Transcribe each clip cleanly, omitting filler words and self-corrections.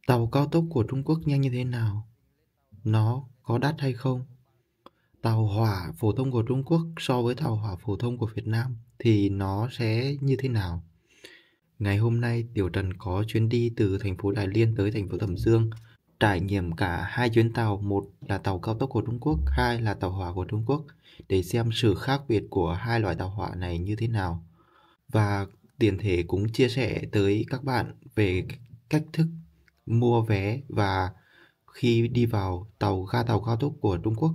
Tàu cao tốc của Trung Quốc nhanh như thế nào? Nó có đắt hay không? Tàu hỏa phổ thông của Trung Quốc so với tàu hỏa phổ thông của Việt Nam thì nó sẽ như thế nào? Ngày hôm nay Tiểu Trần có chuyến đi từ thành phố Đại Liên tới thành phố Thẩm Dương, trải nghiệm cả hai chuyến tàu, một là tàu cao tốc của Trung Quốc, hai là tàu hỏa của Trung Quốc, để xem sự khác biệt của hai loại tàu hỏa này như thế nào. Và tiện thể cũng chia sẻ tới các bạn về cách thức mua vé và khi đi vào tàu cao tốc của Trung Quốc.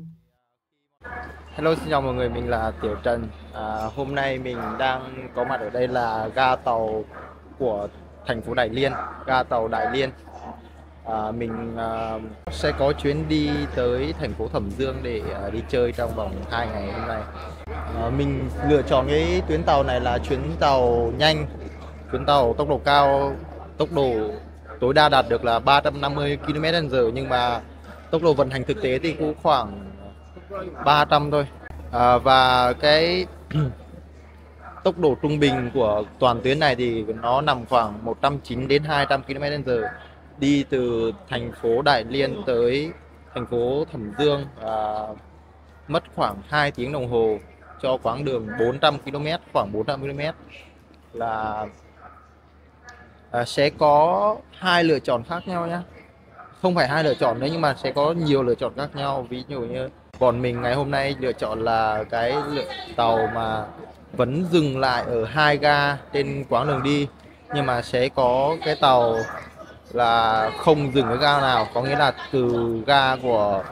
Hello, xin chào mọi người, mình là Tiểu Trần. Hôm nay mình đang có mặt ở đây là ga tàu của thành phố Đại Liên, ga tàu Đại Liên. Mình sẽ có chuyến đi tới thành phố Thẩm Dương để đi chơi trong vòng 2 ngày hôm nay. Mình lựa chọn cái tuyến tàu này là chuyến tàu nhanh, chuyến tàu tốc độ cao, tốc độ tối đa đạt được là 350 km/h, nhưng mà tốc độ vận hành thực tế thì cũng khoảng 300 thôi. Và cái tốc độ trung bình của toàn tuyến này thì nó nằm khoảng 190 đến 200 km/h, đi từ thành phố Đại Liên tới thành phố Thẩm Dương, mất khoảng 2 tiếng đồng hồ cho quãng đường 400 km, khoảng 400 km. Là sẽ có hai lựa chọn khác nhau nhé, không phải hai lựa chọn nữa nhưng mà sẽ có nhiều lựa chọn khác nhau. Ví dụ như bọn mình ngày hôm nay lựa chọn là cái tàu mà vẫn dừng lại ở hai ga trên quãng đường đi, nhưng mà sẽ có cái tàu là không dừng ở ga nào, có nghĩa là từ ga của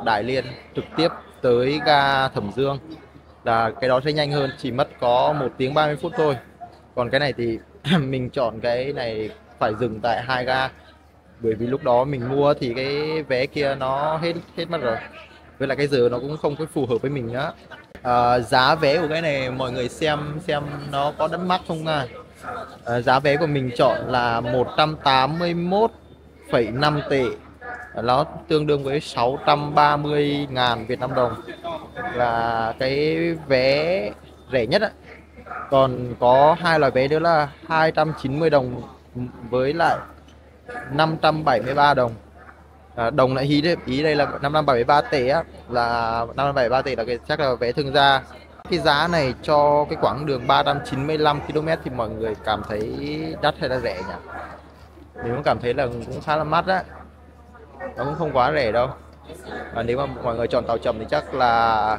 Đại Liên trực tiếp tới ga Thẩm Dương, là cái đó sẽ nhanh hơn, chỉ mất có 1 tiếng 30 phút thôi. Còn cái này thì mình chọn cái này phải dừng tại hai ga, bởi vì lúc đó mình mua thì cái vé kia nó hết mất rồi, với lại cái giờ nó cũng không có phù hợp với mình nữa. Giá vé của cái này mọi người xem nó có đắt mắc không nha. Giá vé của mình chọn là 181,5 tệ, nó tương đương với 630.000 Việt Nam đồng, là cái vé rẻ nhất á. Còn có hai loại vé nữa là 290 đồng với lại 573 đồng. Đồng lại ý đây là 573 tệ á, là 573 tệ là cái chắc là vé thương gia. Cái giá này cho cái quãng đường 395 km thì mọi người cảm thấy đắt hay là rẻ nhỉ? Mình cũng cảm thấy là cũng khá là mắc á, nó cũng không quá rẻ đâu. Nếu mà mọi người chọn tàu chậm thì chắc là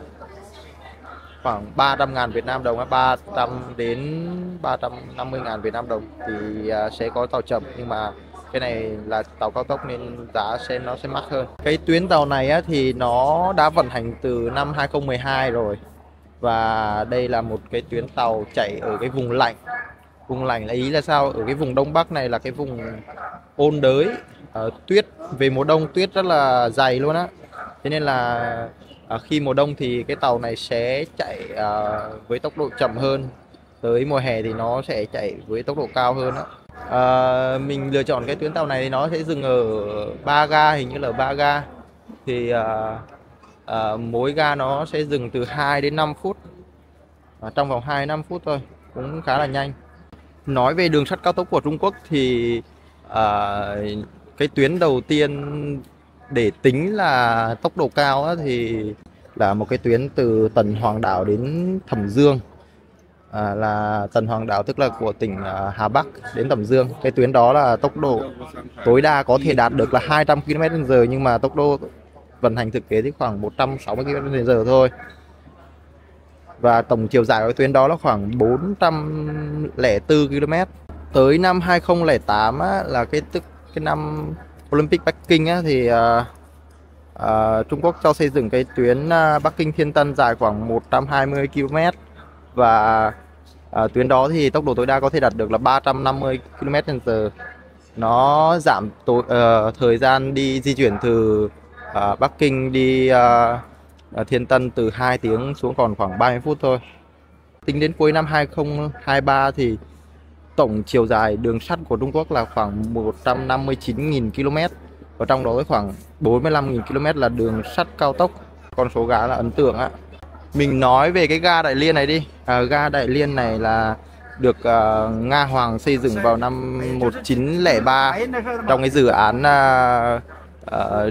khoảng 300.000 Việt Nam đồng, 300 đến 350.000 Việt Nam đồng thì sẽ có tàu chậm, nhưng mà cái này là tàu cao tốc nên giá nó sẽ mắc hơn. Cái tuyến tàu này á, thì nó đã vận hành từ năm 2012 rồi, và đây là một cái tuyến tàu chạy ở cái vùng lạnh. Vùng lạnh là ý là sao? Ở cái vùng Đông Bắc này là cái vùng ôn đới, tuyết về mùa đông tuyết rất là dày luôn á. Thế nên là khi mùa đông thì cái tàu này sẽ chạy với tốc độ chậm hơn, tới mùa hè thì nó sẽ chạy với tốc độ cao hơn á. Mình lựa chọn cái tuyến tàu này thì nó sẽ dừng ở 3 ga, hình như là 3 ga, thì mỗi ga nó sẽ dừng từ 2 đến 5 phút, trong vòng 2 đến 5 phút thôi, cũng khá là nhanh. Nói về đường sắt cao tốc của Trung Quốc thì cái tuyến đầu tiên để tính là tốc độ cao á, thì là một cái tuyến từ Tần Hoàng Đảo đến Thẩm Dương. Là Tần Hoàng Đảo tức là của tỉnh Hà Bắc đến Thẩm Dương. Cái tuyến đó là tốc độ tối đa có thể đạt được là 200 km/h, nhưng mà tốc độ vận hành thực tế thì khoảng 160 km/h thôi. Và tổng chiều dài của tuyến đó là khoảng 404 km. Tới năm 2008 á, là cái năm Olympic Bắc Kinh á, thì Trung Quốc cho xây dựng cái tuyến Bắc Kinh Thiên Tân dài khoảng 120 km, và tuyến đó thì tốc độ tối đa có thể đạt được là 350 km/h. Nó giảm thời gian đi di chuyển từ Bắc Kinh đi Thiên Tân từ 2 tiếng xuống còn khoảng 30 phút thôi. Tính đến cuối năm 2023 thì tổng chiều dài đường sắt của Trung Quốc là khoảng 159.000 km, và trong đó khoảng 45.000 km là đường sắt cao tốc. Con số là ấn tượng á. Mình nói về cái ga Đại Liên này đi. Ga Đại Liên này là được Nga Hoàng xây dựng vào năm 1903 trong cái dự án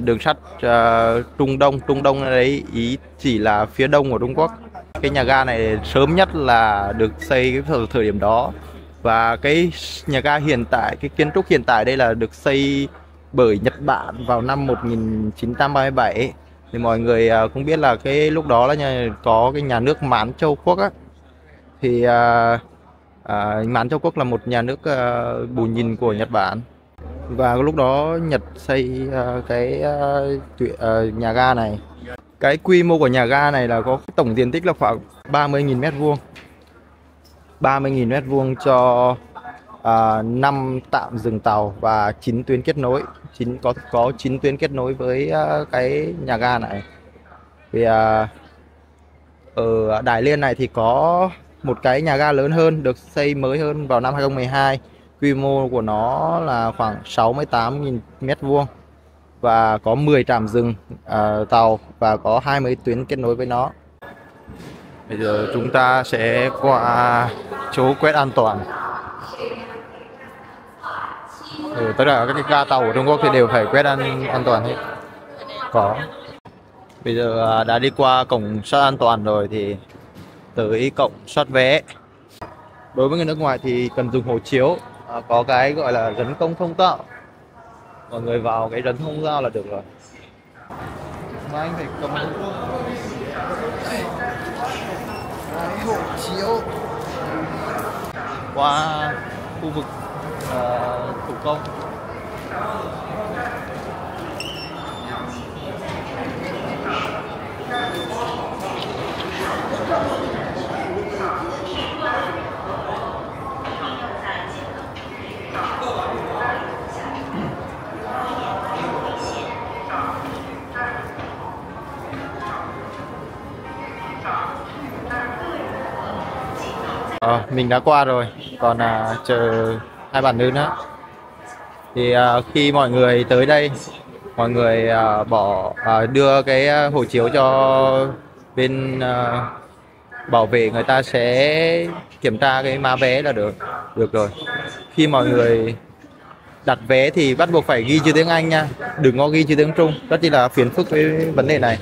đường sắt Trung Đông. Trung Đông đấy ý chỉ là phía đông của Trung Quốc. Cái nhà ga này sớm nhất là được xây cái thời điểm đó, và cái nhà ga hiện tại, cái kiến trúc hiện tại đây là được xây bởi Nhật Bản vào năm 1937. Thì mọi người cũng biết là cái lúc đó là có cái nhà nước Mãn Châu Quốc á, thì Mãn Châu Quốc là một nhà nước bù nhìn của Nhật Bản, và lúc đó Nhật xây nhà ga này. Cái quy mô của nhà ga này là có tổng diện tích là khoảng 30.000 m². 30.000 m² cho 5 trạm dừng tàu và 9 tuyến kết nối. Có 9 tuyến kết nối với cái nhà ga này. Thì ở Đại Liên này thì có một cái nhà ga lớn hơn, được xây mới hơn vào năm 2012. Quy mô của nó là khoảng 68.000 m² và có 10 trạm dừng tàu và có 20 tuyến kết nối với nó. Bây giờ chúng ta sẽ qua chỗ quét an toàn. Tất cả các cái ga tàu của Trung Quốc thì đều phải quét an toàn hết. Có. Bây giờ đã đi qua cổng soát an toàn rồi thì tới cổng soát vé. Đối với người nước ngoài thì cần dùng hộ chiếu, có cái gọi là rấn công thông tạo. Mọi người vào cái rấn thông giao là được rồi. Mà anh phải cầm hộ chiếu qua khu vực thủ công. Mình đã qua rồi, còn chờ hai bạn nữ nữa. Thì khi mọi người tới đây, mọi người đưa cái hộ chiếu cho bên bảo vệ, người ta sẽ kiểm tra cái mã vé là được rồi. Khi mọi người đặt vé thì bắt buộc phải ghi chữ tiếng Anh nha, đừng có ghi chữ tiếng Trung, rất là phiền phức với vấn đề này.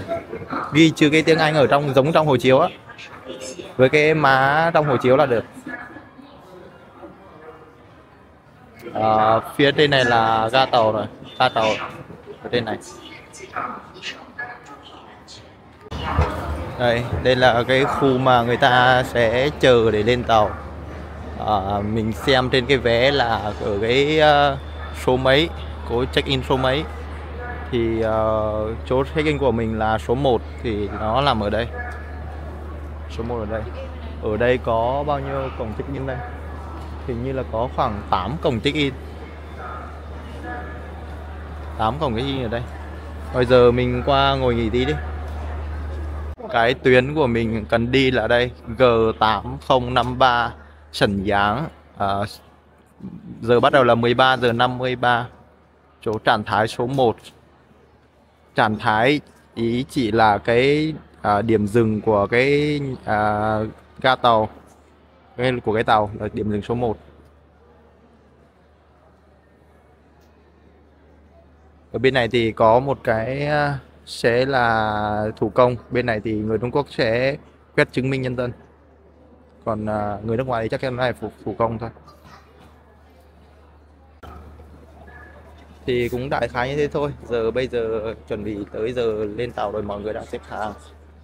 Ghi chữ cái tiếng Anh ở trong, giống trong hộ chiếu á, với cái má trong hộ chiếu là được. Phía trên này là ga tàu rồi, ga tàu ở trên này. Đây là cái khu mà người ta sẽ chờ để lên tàu. Mình xem trên cái vé là ở cái số mấy, có check-in số mấy. Thì chỗ check-in của mình là số 1 thì nó nằm ở đây. Số 1 ở đây. Ở đây có bao nhiêu cổng check-in đây? Hình như là có khoảng 8 cổng check-in. 8 cổng check-in ở đây. Bây giờ mình qua ngồi nghỉ tí đi. Cái tuyến của mình cần đi là đây, G8053 Sẩn Giáng. Giờ bắt đầu là 13 giờ 53. Chỗ Trạng Thái số 1. Trạng Thái ý chỉ là cái điểm dừng của cái ga tàu, của cái tàu là điểm dừng số 1. Ở bên này thì có một cái sẽ là thủ công, bên này thì người Trung Quốc sẽ quét chứng minh nhân dân, còn người nước ngoài thì chắc chắn là thủ công thôi. Thì cũng đại khái như thế thôi. Bây giờ chuẩn bị tới giờ lên tàu rồi, mọi người đang xếp hàng.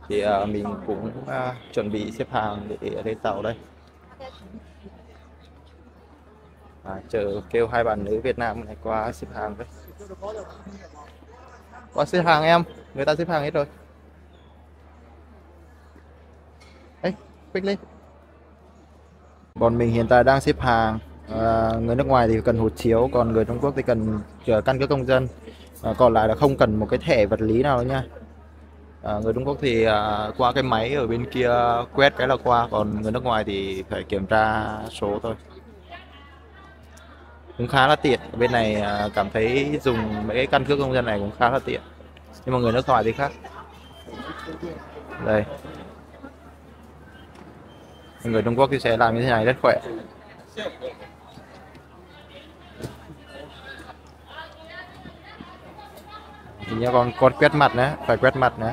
Thì mình cũng chuẩn bị xếp hàng để lên tàu đây. Chờ kêu hai bạn nữ Việt Nam này qua xếp hàng đấy. Qua xếp hàng em, người ta xếp hàng hết rồi. Đấy, click lên. Bọn mình hiện tại đang xếp hàng. Người nước ngoài thì cần hộ chiếu, còn người Trung Quốc thì cần căn cước công dân. Còn lại là không cần một cái thẻ vật lý nào đâu nha. Người Trung Quốc thì qua cái máy ở bên kia quét cái là qua, còn người nước ngoài thì phải kiểm tra số thôi. Cũng khá là tiện. Bên này cảm thấy dùng mấy cái căn cước công dân này cũng khá là tiện, nhưng mà người nước ngoài thì khác. Đây, người Trung Quốc thì sẽ làm như thế này rất khỏe. Thì nhớ con quét mặt nữa, phải quét mặt nữa.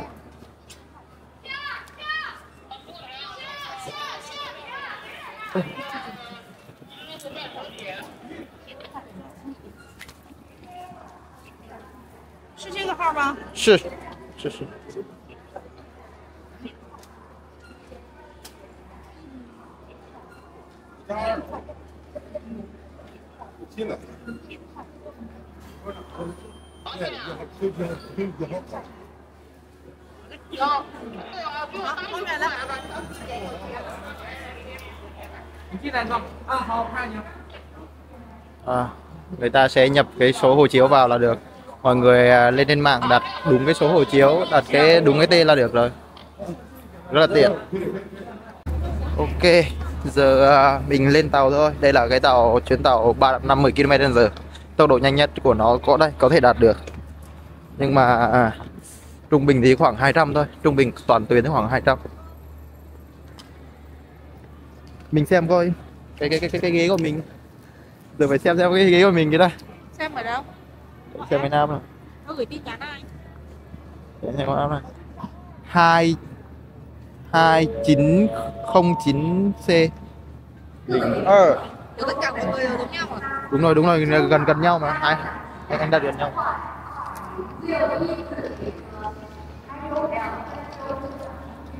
是这个号吗？是是是。后面来。你进来坐。好，我看你。 Người ta sẽ nhập cái số hộ chiếu vào là được. Mọi người lên trên mạng đặt đúng cái số hộ chiếu, đặt cái đúng cái tên là được rồi. Rất là tiện. Ok, giờ mình lên tàu thôi. Đây là cái chuyến tàu 350 km/h. Tốc độ nhanh nhất của nó có thể đạt được. Nhưng mà trung bình thì khoảng 200 thôi, trung bình toàn tuyến thì khoảng 200. Mình xem coi cái ghế của mình. Giờ phải xem cái ghế của mình cái đây. Xem ở đâu? Xem cái nam này. Nó gửi tin nhắn ai? Xem cái nam này. 2909C. Nếu tất cả mọi người đều giống nhau à? Đúng rồi, gần nhau mà. Hai anh đặt gần nhau.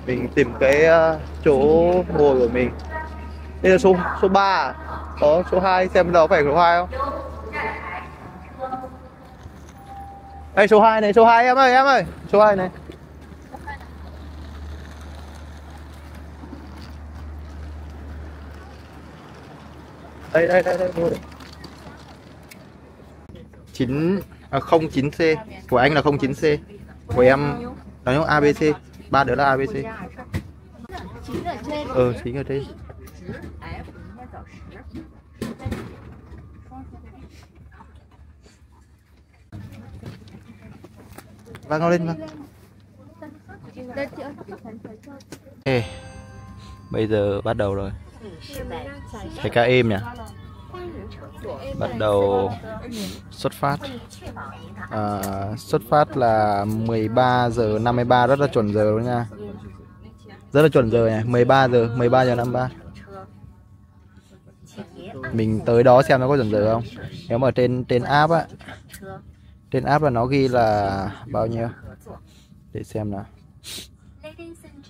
Mình tìm cái chỗ ngồi của mình. Đây là số 3 à? Có số 2, xem đâu phải số 2 không? Đây số 2 này, số 2 em ơi, số 2 này. Đây. 09C, của anh là 09C, của em nói chung ABC, ba đứa là ABC. Chính ở trên. Vâng, lên vâng. Okay. Bây giờ bắt đầu rồi. Thấy ca êm nhỉ? Bắt đầu xuất phát. Xuất phát là 13 giờ 53, rất là chuẩn giờ luôn nha. Rất là chuẩn giờ này, 13 giờ 53. Mình tới đó xem nó có chuẩn giờ không. Nếu mà trên app á, trên app là nó ghi là bao nhiêu để xem nào.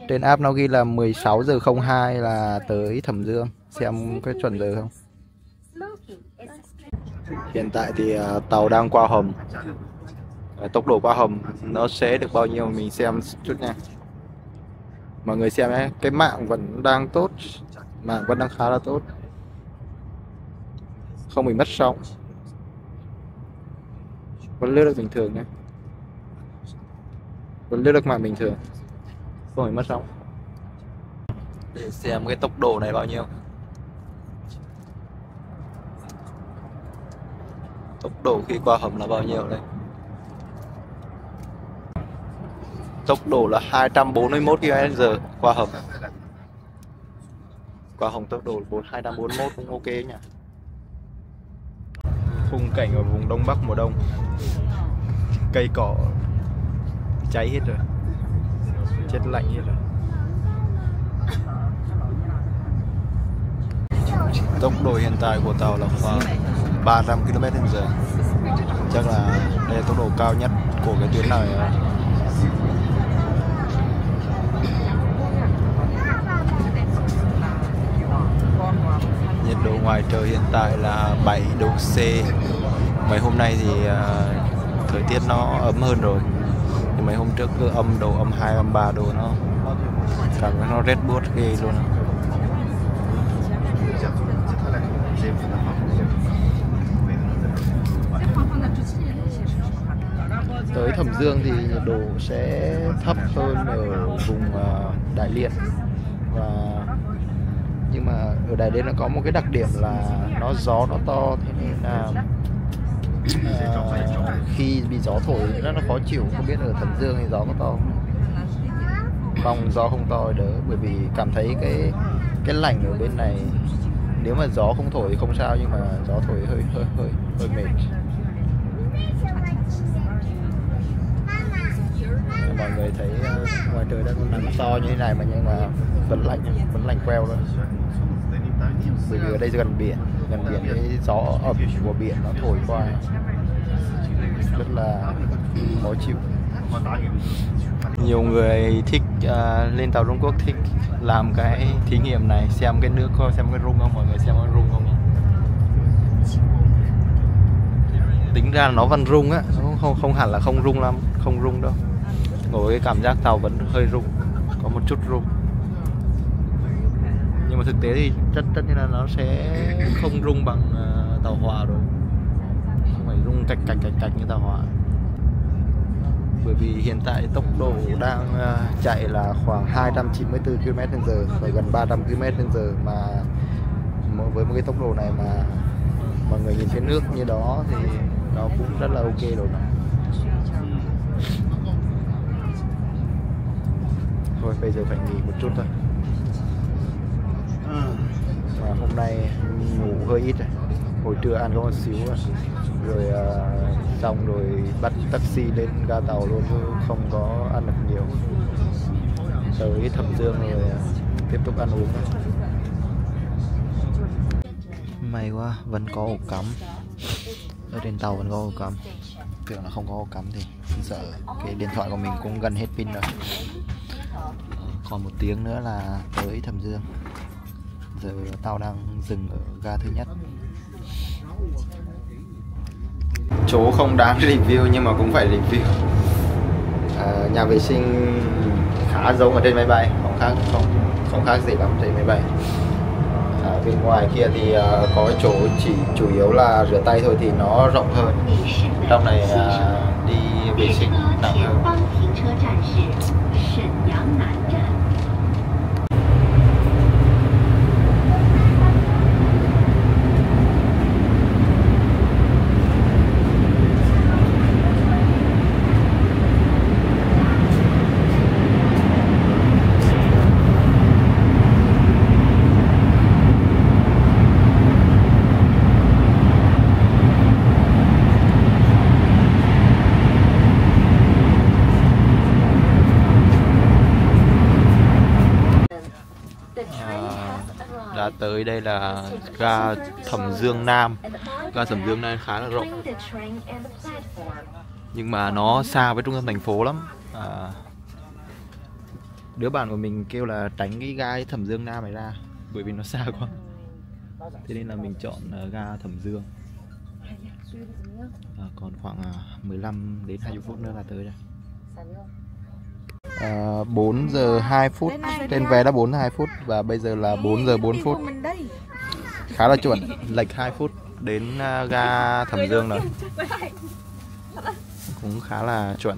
Trên app nó ghi là 16 giờ 02 là tới Thẩm Dương, xem cái chuẩn giờ không. Hiện tại thì tàu đang qua hầm. Tốc độ qua hầm nó sẽ được bao nhiêu mình xem chút nha. Mọi người xem ấy, cái mạng vẫn đang tốt, mạng vẫn đang khá là tốt, không bị mất sóng, vẫn lướt được bình thường nhé, vẫn lướt được mạng bình thường, không bị mất sóng. Để xem cái tốc độ này bao nhiêu. Tốc độ khi qua hầm là bao nhiêu đây? Tốc độ là 241 km/h qua hầm. Qua hầm tốc độ 241 cũng ok nhỉ. Khung cảnh ở vùng Đông Bắc mùa đông. Cây cỏ cháy hết rồi, chết lạnh hết rồi. Tốc độ hiện tại của tàu là khoảng 300 km/h. Chắc là đây là tốc độ cao nhất của cái tuyến này. Nhiệt độ ngoài trời hiện tại là 7 độ C. Mấy hôm nay thì thời tiết nó ấm hơn rồi. Thì mấy hôm trước cứ âm 2, âm 3 độ nó cảm thấy nó rét buốt ghê luôn. Tới Thẩm Dương thì nhiệt độ sẽ thấp hơn ở vùng Đại Liên, nhưng mà ở Đại Liên nó có một cái đặc điểm là nó gió nó to, thế nên là khi bị gió thổi rất là khó chịu. Không biết ở Thẩm Dương thì gió có to không? Mong gió không to đỡ, bởi vì cảm thấy cái lạnh ở bên này Nếu mà gió không thổi thì không sao, nhưng mà gió thổi hơi mệt. Mọi người thấy ngoài trời đang còn nắng to như thế này mà nhưng mà vẫn lạnh queo luôn. Bởi vì ở đây gần biển cái gió ẩm của biển nó thổi qua rất là khó chịu. Nhiều người thích lên tàu Trung Quốc thích làm cái thí nghiệm này, xem cái nước coi xem cái rung không, mọi người xem có rung không. Tính ra nó vẫn rung á, không hẳn là không rung lắm, không rung đâu. Ngồi cái cảm giác tàu vẫn hơi rung, có một chút rung. Nhưng mà thực tế thì tất nhiên là nó sẽ không rung bằng tàu hỏa rồi, không phải rung cạch như tàu hỏa. Bởi vì hiện tại tốc độ đang chạy là khoảng 294 km/h và gần 300 km/h, mà với một cái tốc độ này mà mọi người nhìn phía nước như đó thì nó cũng rất là ok rồi. Thôi bây giờ phải nghỉ một chút thôi. Và hôm nay ngủ hơi ít rồi. Hồi trưa ăn có một xíu rồi xong rồi bắt taxi lên ga tàu luôn, chứ không có ăn được nhiều. Tới Thẩm Dương rồi tiếp tục ăn uống thôi. May quá vẫn có ổ cắm, ở trên tàu vẫn có ổ cắm. Tưởng là không có ổ cắm thì sợ cái điện thoại của mình cũng gần hết pin rồi. Còn 1 tiếng nữa là tới Thẩm Dương. Giờ tàu đang dừng ở ga thứ nhất. Chỗ không đáng review nhưng mà cũng phải review. Nhà vệ sinh khá giống ở trên máy bay, không khác gì lắm trên máy bay. Bên ngoài kia thì có chỗ chỉ chủ yếu là rửa tay thôi thì nó rộng hơn. Trong này đi vệ sinh nặng hơn. Đã tới đây là ga Thẩm Dương Nam. Ga Thẩm Dương Nam khá là rộng, nhưng mà nó xa với trung tâm thành phố lắm. Đứa bạn của mình kêu là tránh cái ga Thẩm Dương Nam này ra, bởi vì nó xa quá. Thế nên là mình chọn ga Thẩm Dương. Còn khoảng 15 đến 20 phút nữa là tới đây. 4 giờ 2 phút, trên vé đã 4 giờ 2 phút và bây giờ là 4 giờ 4 phút. Khá là chuẩn, lệch 2 phút đến ga Thẩm Dương rồi. Cũng khá là chuẩn.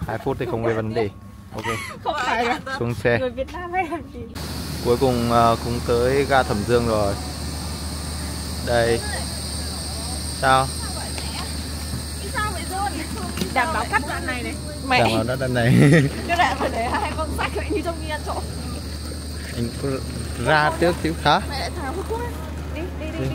2 phút thì không có vấn đề. Ok. Xuống xe. Cuối cùng cũng tới ga Thẩm Dương rồi. Đây. Sao? Đảm bảo cắt đoạn này này. Mẹ. Đảm bảo đoạn này. Cái này phải để 2 con sách vậy như trong kia ăn trộm. Anh ra trước xíu hả? Mẹ lại thả hút thuốc ấy. Đi.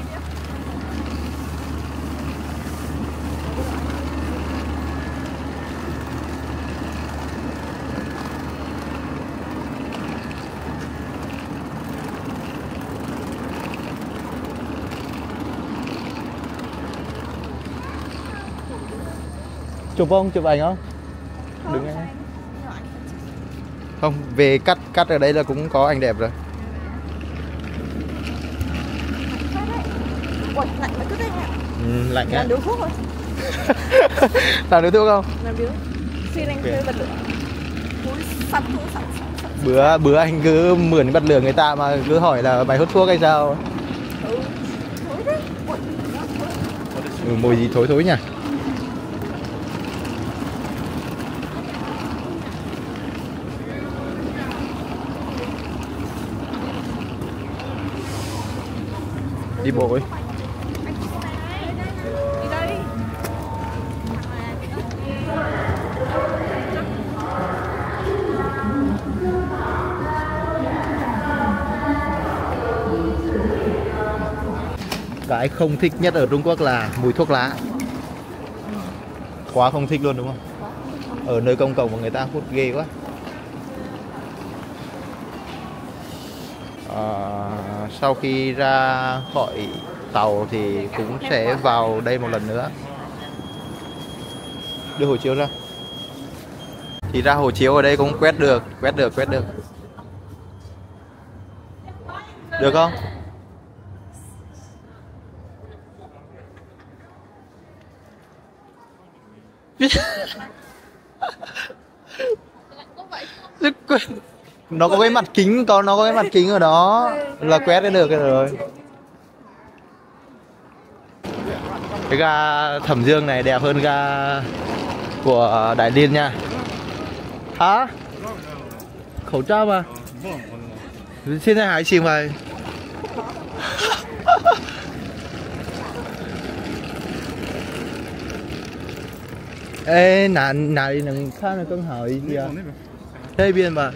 Chụp không? Chụp ảnh không? Đứng anh. Không, về cắt ở đây là cũng có ảnh đẹp rồi. Ôi, lạnh mà cứ thế ạ. Lạnh á. Làm điếu thuốc thôi. Làm điếu thuốc không? Làm điếu. Xin anh thuê bật lửa. Bữa anh cứ mượn bật lửa người ta mà cứ hỏi là mày hút thuốc hay sao? Mùi gì thối nhỉ? Đi bộ ấy. Đi đây. cái không thích nhất ở Trung Quốc là mùi thuốc lá. Quá không thích luôn đúng không? Ở nơi công cộng mà người ta hút ghê quá. Sau khi ra khỏi tàu thì cũng sẽ vào đây một lần nữa. Đưa hộ chiếu ra. Thì ra hộ chiếu ở đây cũng quét được. Được không? Nó có cái mặt kính, nó có cái mặt kính ở đó là quét được rồi. Cái ga Thẩm Dương này đẹp hơn ga của Đại Liên nha. Hả? Khẩu trang mà. Xin hãy xin mời. Ê, này đừng khác là con hỏi gì à? Đây biên mà.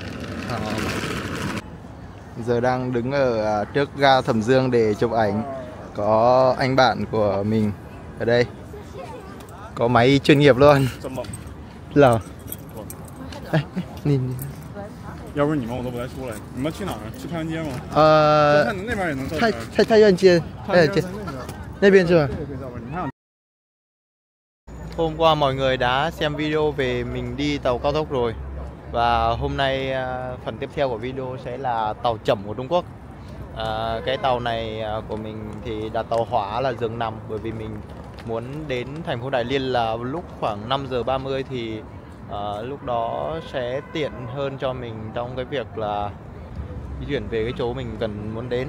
Giờ đang đứng ở trước ga Thẩm Dương để chụp ảnh. Có anh bạn của mình ở đây. Có máy chuyên nghiệp luôn. Là. Nhìn. 要不然你们我都不带出来。你们去哪儿？去太原街吗？那边也能照。太原街，那边是吧？ Hôm qua mọi người đã xem video về mình đi tàu cao tốc rồi. Và hôm nay phần tiếp theo của video sẽ là tàu chậm của Trung Quốc. Cái tàu này của mình thì đặt tàu hỏa là giường nằm, bởi vì mình muốn đến thành phố Đại Liên là lúc khoảng 5 giờ 30 thì lúc đó sẽ tiện hơn cho mình trong cái việc là di chuyển về cái chỗ mình muốn đến.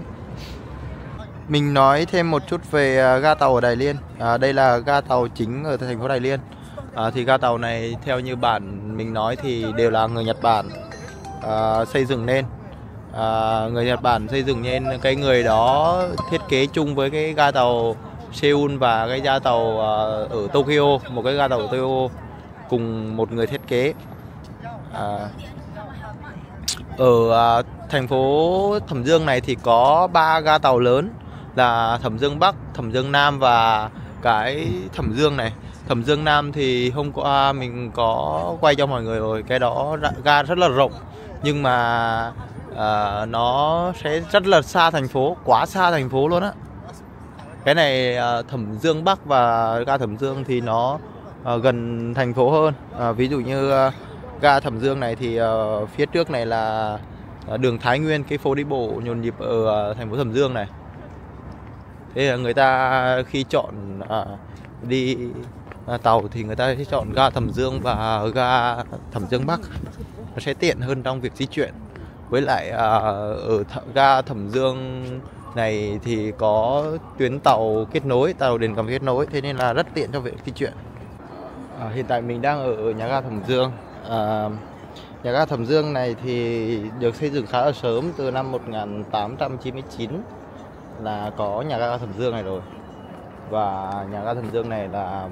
Mình nói thêm một chút về ga tàu ở Đại Liên. Đây là ga tàu chính ở thành phố Đại Liên. Thì ga tàu này theo như bản mình nói thì đều là người Nhật Bản xây dựng nên. Người Nhật Bản xây dựng nên, cái người đó thiết kế chung với cái ga tàu Seoul và cái ga tàu ở Tokyo, một cái ga tàu ở Tokyo cùng một người thiết kế. Ở thành phố Thẩm Dương này thì có 3 ga tàu lớn là Thẩm Dương Bắc, Thẩm Dương Nam và cái Thẩm Dương này. Thẩm Dương Nam thì hôm qua mình có quay cho mọi người rồi, cái đó ga rất là rộng nhưng mà nó sẽ rất là xa thành phố, quá xa thành phố luôn á. Cái này Thẩm Dương Bắc và ga Thẩm Dương thì nó gần thành phố hơn. Ví dụ như ga Thẩm Dương này thì phía trước này là đường Thái Nguyên, cái phố đi bộ nhộn nhịp ở thành phố Thẩm Dương này. Thế là người ta khi chọn đi tàu thì người ta sẽ chọn ga Thẩm Dương và ga Thẩm Dương Bắc, nó sẽ tiện hơn trong việc di chuyển. Với lại ở ga Thẩm Dương này thì có tuyến tàu kết nối, tàu Đền Cầm kết nối, thế nên là rất tiện cho việc di chuyển. Hiện tại mình đang ở nhà ga Thẩm Dương. Nhà ga Thẩm Dương này thì được xây dựng khá là sớm, từ năm 1899 là có nhà ga Thẩm Dương này rồi. Và nhà ga Thẩm Dương này là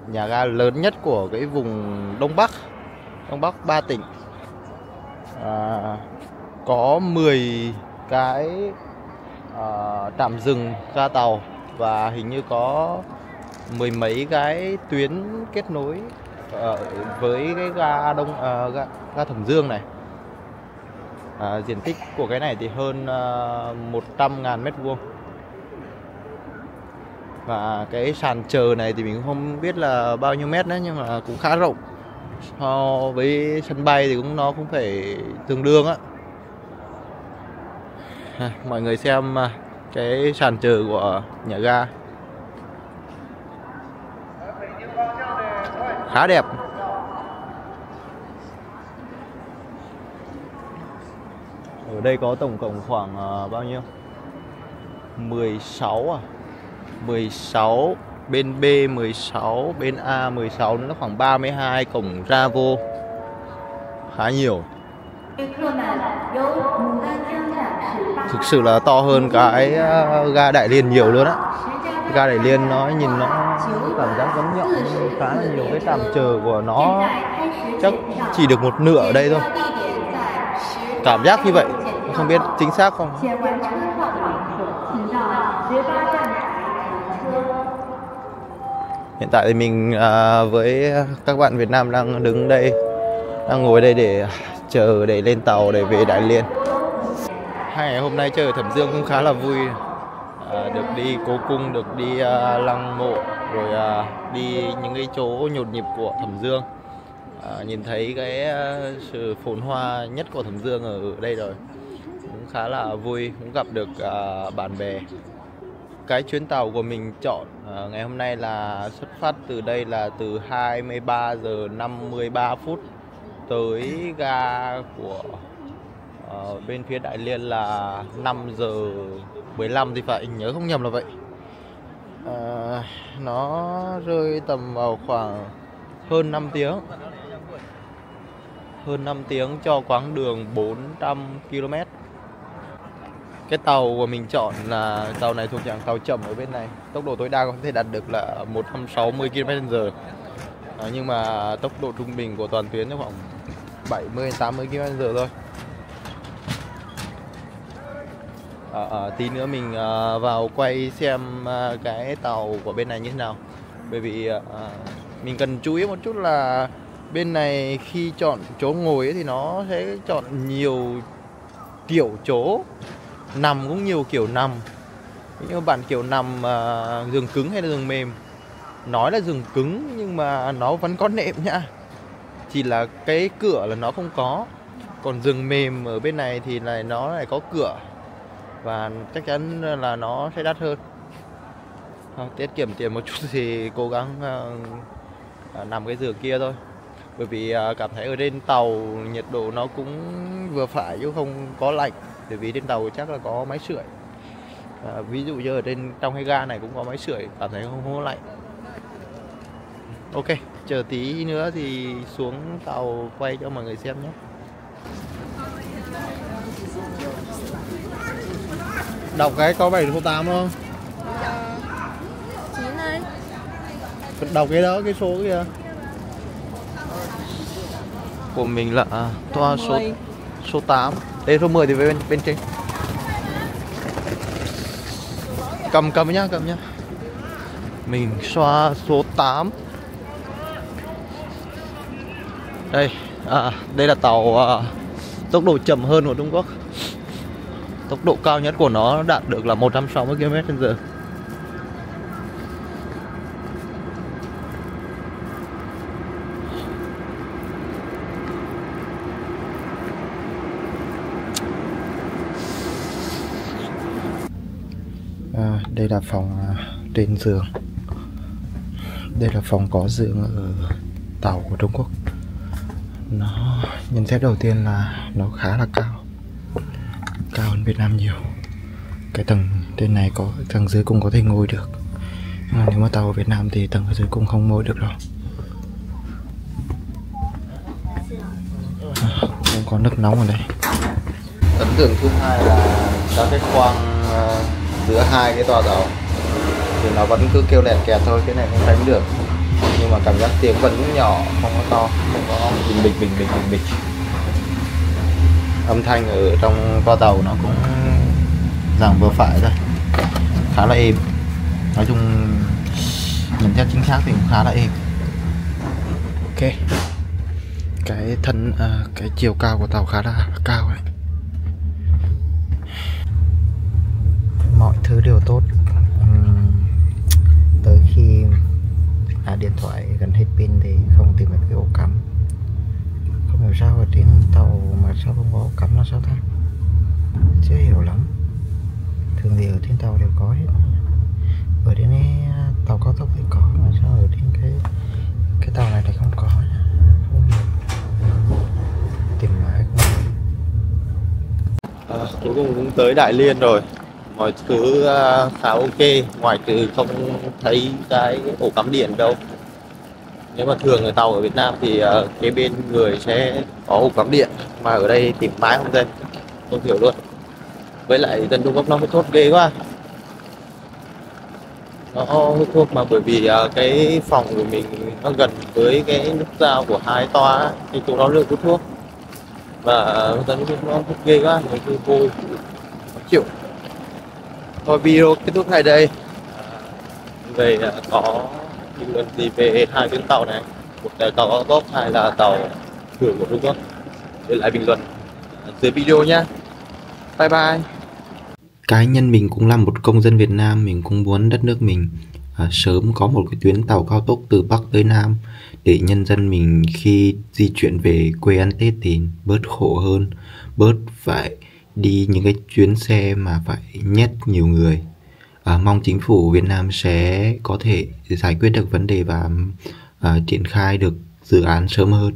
nhà ga lớn nhất của cái vùng Đông Bắc 3 tỉnh. Có 10 cái trạm dừng ga tàu và hình như có 10 mấy cái tuyến kết nối với cái ga ga Thẩm Dương này. Diện tích của cái này thì hơn 100.000 mét vuông. Và cái sàn chờ này thì mình không biết là bao nhiêu mét nữa, nhưng mà cũng khá rộng. So với sân bay thì nó cũng phải tương đương á. Mọi người xem cái sàn chờ của nhà ga khá đẹp. Ở đây có tổng cộng khoảng bao nhiêu? 16 16, bên B 16, bên A 16, nó khoảng 32 cổng ra vô. Khá nhiều. Thực sự là to hơn cái ga Đại Liên nhiều luôn á. Ga Đại Liên nó nhìn nó cảm giác giống nhộng, khá là nhiều cái trạm chờ của nó chắc chỉ được một nửa ở đây thôi. Cảm giác như vậy, không biết chính xác không. Hiện tại thì mình với các bạn Việt Nam đang đứng đây, đang ngồi đây để chờ để lên tàu để về Đại Liên. Hai ngày hôm nay chơi ở Thẩm Dương cũng khá là vui. Được đi Cố Cung, được đi Lăng Mộ, rồi đi những cái chỗ nhộn nhịp của Thẩm Dương. Nhìn thấy cái sự phồn hoa nhất của Thẩm Dương ở đây rồi, cũng khá là vui, cũng gặp được bạn bè. Cái chuyến tàu của mình chọn ngày hôm nay là xuất phát từ đây là từ 23 giờ 53 phút tới ga của bên phía Đại Liên là 5 giờ 15 thì phải, nhớ không nhầm là vậy. Nó rơi tầm vào khoảng hơn 5 tiếng. Hơn 5 tiếng cho quãng đường 400 km. Cái tàu của mình chọn là tàu này thuộc dạng tàu chậm ở bên này. Tốc độ tối đa có thể đạt được là 160 km/h. Nhưng mà tốc độ trung bình của toàn tuyến khoảng 70-80 km/h thôi. Tí nữa mình vào quay xem cái tàu của bên này như thế nào. Bởi vì mình cần chú ý một chút là bên này khi chọn chỗ ngồi ấy thì nó sẽ chọn nhiều kiểu chỗ, nằm cũng nhiều kiểu nằm. Nhưng mà bạn kiểu nằm giường cứng hay là giường mềm, nói là giường cứng nhưng mà nó vẫn có nệm nhá, chỉ là cái cửa là nó không có. Còn giường mềm ở bên này thì nó lại có cửa, và chắc chắn là nó sẽ đắt hơn. Tiết kiệm tiền một chút thì cố gắng nằm cái giường kia thôi. Bởi vì cảm thấy ở trên tàu nhiệt độ nó cũng vừa phải chứ không có lạnh. Bởi vì trên tàu chắc là có máy sưởi. Ví dụ như ở trong cái ga này cũng có máy sưởi, cảm thấy không có lạnh. Ok, chờ tí nữa thì xuống tàu quay cho mọi người xem nhé. Đọc cái có 7 số 8 không? 9 đây. Đọc cái đó, cái số kia. Của mình là toa số 8. Đây số 10 thì bên trên. Cầm nhá. Mình xoa số 8. Đây, đây là tàu tốc độ chậm hơn của Trung Quốc. Tốc độ cao nhất của nó đạt được là 160 km/h. Đây là phòng trên giường. Đây là phòng có giường ở tàu của Trung Quốc. Nó nhận xét đầu tiên là nó khá là cao, cao hơn Việt Nam nhiều. Cái tầng trên này có, tầng dưới cùng có thể ngồi được. Nhưng mà nếu mà tàu ở Việt Nam thì tầng ở dưới cùng không ngồi được đâu. Cũng có nước nóng ở đây. Ấn tượng thứ hai là các cái khoang giữa hai cái toa tàu thì nó vẫn cứ kêu lẹt kẹt thôi, cái này không tránh được. Nhưng mà cảm giác tiếng vẫn nhỏ, không có to, không có bình bịch. Âm thanh ở trong toa tàu nó cũng dạng vừa phải thôi, khá là êm. Nói chung nhận xét chính xác thì cũng khá là êm. Ok, cái thân cái chiều cao của tàu khá là cao đấy. Mọi thứ đều tốt tới khi điện thoại gần hết pin thì không tìm được cái ổ cắm. Không hiểu sao ở trên tàu mà sao không có ổ cắm là sao ta, chưa hiểu lắm. Thường thì ở trên tàu đều có hết. Ở trên tàu cao tốc thì có, mà sao ở trên cái tàu này thì không có, không hiểu. Tìm mãi cuối cùng cũng tới Đại Liên rồi. Mọi thứ khá ok, ngoài trừ không thấy cái ổ cắm điện đâu. Nếu mà thường ở tàu ở Việt Nam thì cái bên người sẽ có ổ cắm điện, mà ở đây tìm mãi không thấy, không hiểu luôn. Với lại dân Trung Quốc nó hút thuốc ghê quá. Nó hút thuốc mà bởi vì cái phòng của mình nó gần với cái nút giao của hai toa thì tụi nó được hút thuốc. Và dân Trung Quốc nó hút ghê quá, người cứ vui chịu. Thôi video kết thúc tại đây. Về có bình luận gì về hai chuyến tàu này, một là tàu cao tốc hay là tàu thử của Trung Quốc, để lại bình luận dưới video nhé. Bye bye. Cá nhân mình cũng là một công dân Việt Nam, mình cũng muốn đất nước mình sớm có một cái tuyến tàu cao tốc từ Bắc tới Nam, để nhân dân mình khi di chuyển về quê ăn Tết thì bớt khổ hơn, bớt phải đi những cái chuyến xe mà phải nhét nhiều người. Mong chính phủ Việt Nam sẽ có thể giải quyết được vấn đề và triển khai được dự án sớm hơn.